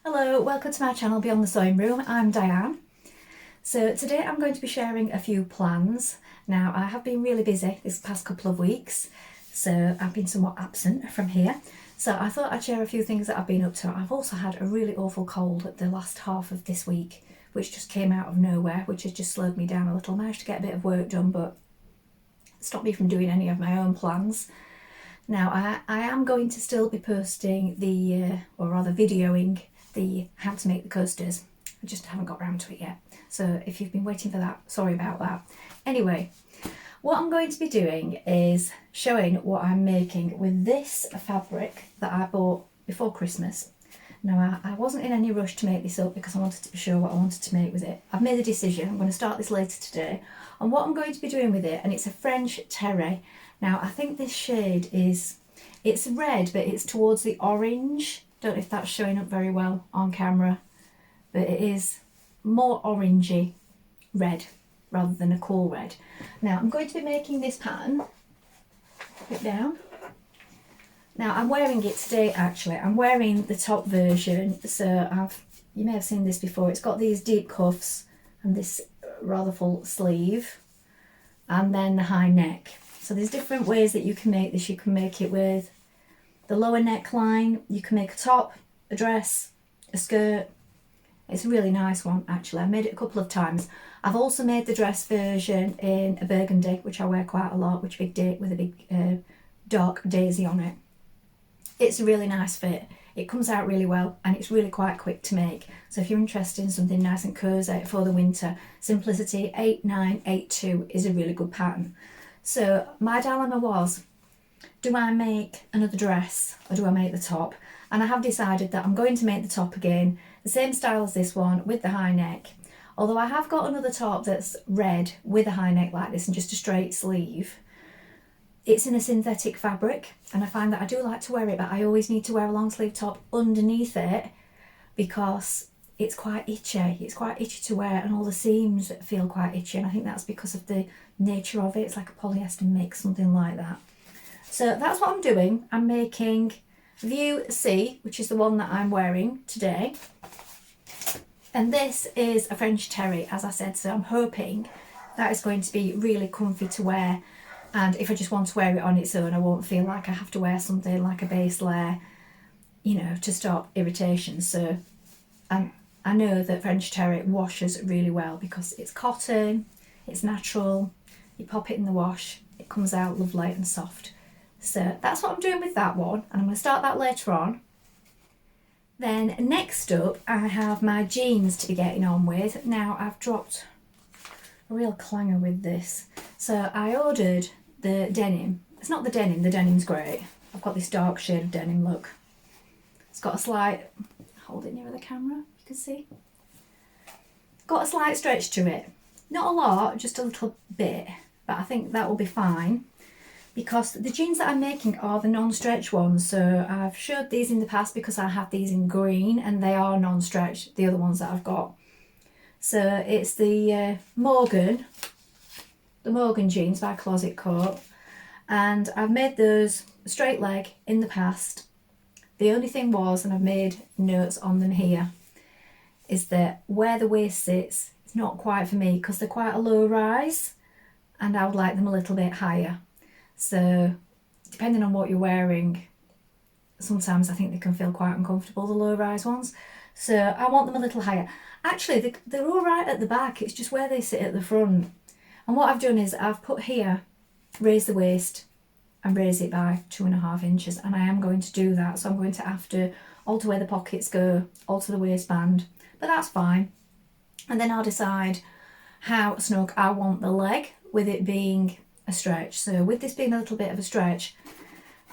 Hello, welcome to my channel Beyond the Sewing Room. I'm Diane. So today I'm going to be sharing a few plans. Now I have been really busy this past couple of weeks, so I've been somewhat absent from here. So I thought I'd share a few things that I've been up to. I've also had a really awful cold at the last half of this week, which just came out of nowhere, which has just slowed me down a little. I managed to get a bit of work done, but stopped me from doing any of my own plans. Now I am going to still be posting or rather videoing the how to make the coasters. I just haven't got around to it yet. So if you've been waiting for that, sorry about that. Anyway, what I'm going to be doing is showing what I'm making with this fabric that I bought before Christmas. Now I wasn't in any rush to make this up because I wanted to be sure what I wanted to make with it. I've made a decision. I'm going to start this later today on what I'm going to be doing with it, and it's a French terre. Now I think this shade it's red, but it's towards the orange. Don't know if that's showing up very well on camera, but it is more orangey red rather than a cool red. Now I'm going to be making this pattern. Put it down. Now I'm wearing it today actually. I'm wearing the top version, so you may have seen this before. It's got these deep cuffs and this rather full sleeve and then the high neck. So there's different ways that you can make this. You can make it with the lower neckline, you can make a top, a dress, a skirt. It's a really nice one actually. I've made it a couple of times. I've also made the dress version in a burgundy, which I wear quite a lot, with a big dark daisy on it. It's a really nice fit. It comes out really well and it's really quite quick to make. So if you're interested in something nice and cosy for the winter, Simplicity 8982 is a really good pattern. So my dilemma was, do I make another dress or do I make the top? And I have decided that I'm going to make the top again, the same style as this one with the high neck. Although I have got another top that's red with a high neck like this and just a straight sleeve. It's in a synthetic fabric and I find that I do like to wear it, but I always need to wear a long sleeve top underneath it because it's quite itchy. It's quite itchy to wear and all the seams feel quite itchy, and I think that's because of the nature of it. It's like a polyester mix, something like that. So that's what I'm doing. I'm making View C, which is the one that I'm wearing today. And this is a French terre, as I said, so I'm hoping that it's going to be really comfy to wear. And if I just want to wear it on its own, I won't feel like I have to wear something like a base layer, to stop irritation. So I know that French terre washes really well because it's cotton, it's natural, you pop it in the wash, it comes out lovely and soft. So that's what I'm doing with that one, and I'm going to start that later on. Then next up I have my jeans to be getting on with. Now I've dropped a real clanger with this. So I ordered the denim. It's not the denim's great. I've got this dark shade of denim, look. It's got a slight, hold it nearer the camera, you can see. Got a slight stretch to it. Not a lot, just a little bit, but I think that will be fine. Because the jeans that I'm making are the non-stretch ones. So I've showed these in the past because I have these in green and they are non-stretch, the other ones that I've got. So it's the Morgan jeans by Closet Coat, and I've made those straight leg in the past. The only thing was, and I've made notes on them here, is that where the waist sits, it's not quite for me because they're quite a low rise and I would like them a little bit higher. So depending on what you're wearing, sometimes I think they can feel quite uncomfortable, the low rise ones. So I want them a little higher. Actually, they're all right at the back, it's just where they sit at the front. And what I've done is I've put here, raise the waist and raise it by 2.5 inches, and I am going to do that. So I'm going to have to alter where the pockets go, alter the waistband, but that's fine. And then I'll decide how snug I want the leg with it being a stretch. So with this being a little bit of a stretch,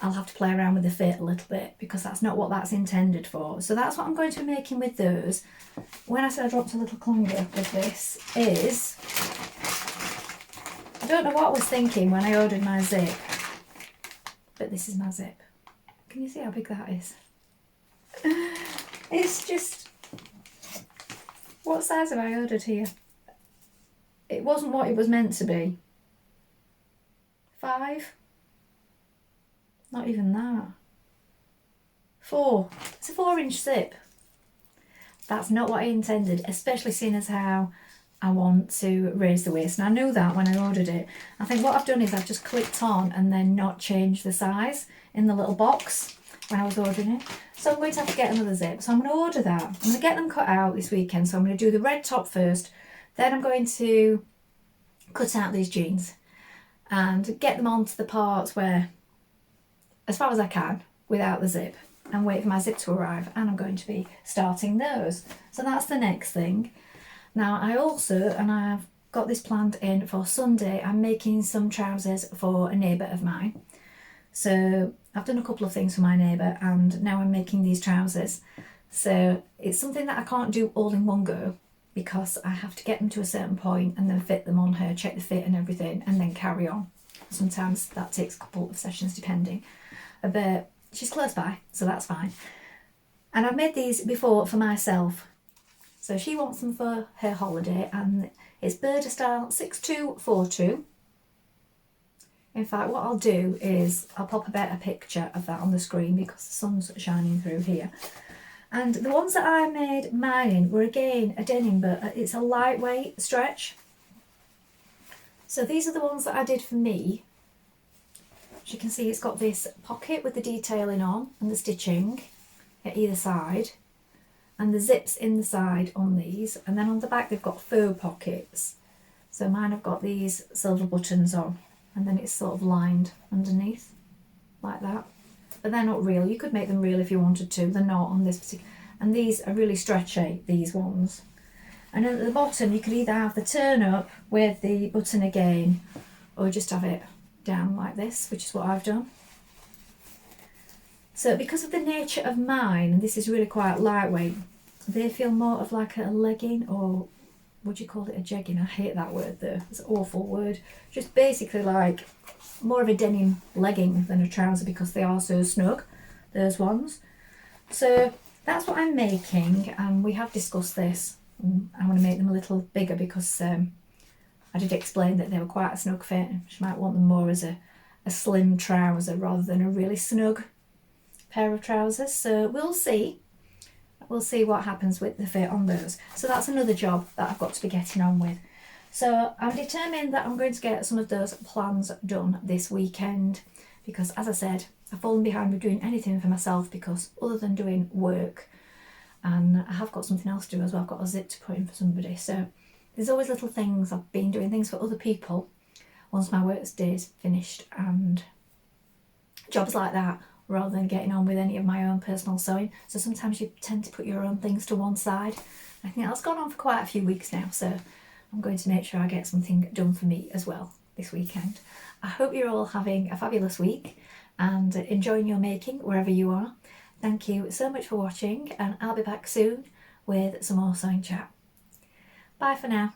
I'll have to play around with the fit a little bit because that's not what that's intended for. So that's what I'm going to be making with those. When I said I dropped a little clunger with this is, I don't know what I was thinking when I ordered my zip, but this is my zip. Can you see how big that is? It's just, what size have I ordered here? It wasn't what it was meant to be. 5? Not even that. 4. It's a 4-inch zip. That's not what I intended, especially seeing as how I want to raise the waist. And I knew that when I ordered it. I think what I've done is I've just clicked on and then not changed the size in the little box when I was ordering it. So I'm going to have to get another zip. So I'm going to order that. I'm going to get them cut out this weekend. So I'm going to do the red top first. Then I'm going to cut out these jeans and get them onto the parts where, as far as I can, without the zip, and wait for my zip to arrive. And I'm going to be starting those. So that's the next thing. Now I also, and I've got this planned in for Sunday, I'm making some trousers for a neighbour of mine. So I've done a couple of things for my neighbour and now I'm making these trousers. So it's something that I can't do all in one go because I have to get them to a certain point and then fit them on her, check the fit and everything, and then carry on. Sometimes that takes a couple of sessions depending. But she's close by, so that's fine. And I've made these before for myself. So she wants them for her holiday, and it's Burda Style 6242. In fact, what I'll do is I'll pop a better picture of that on the screen because the sun's shining through here. And the ones that I made mine in were again a denim, but it's a lightweight stretch. So these are the ones that I did for me. As you can see, it's got this pocket with the detailing on and the stitching at either side. And the zips in the side on these, and then on the back they've got faux pockets. So mine have got these silver buttons on, and then it's sort of lined underneath like that. But they're not real. You could make them real if you wanted to. They're not on this particular. And these are really stretchy, these ones. And then at the bottom you could either have the turn up with the button again, or just have it down like this, which is what I've done. So because of the nature of mine, and this is really quite lightweight, they feel more of like a legging, or would you call it a jegging? I hate that word though, it's an awful word. Just basically like more of a denim legging than a trouser because they are so snug, those ones. So that's what I'm making, and we have discussed this. I want to make them a little bigger because I did explain that they were quite a snug fit. She might want them more as a slim trouser rather than a really snug pair of trousers. So we'll see what happens with the fit on those. So that's another job that I've got to be getting on with. So I'm determined that I'm going to get some of those plans done this weekend because, as I said, I've fallen behind with doing anything for myself because other than doing work, and I have got something else to do as well. I've got a zip to put in for somebody. So there's always little things. I've been doing things for other people once my work day's finished and jobs like that, rather than getting on with any of my own personal sewing. So sometimes you tend to put your own things to one side. I think that's gone on for quite a few weeks now, so I'm going to make sure I get something done for me as well this weekend. I hope you're all having a fabulous week and enjoying your making wherever you are. Thank you so much for watching, and I'll be back soon with some more sewing chat. Bye for now.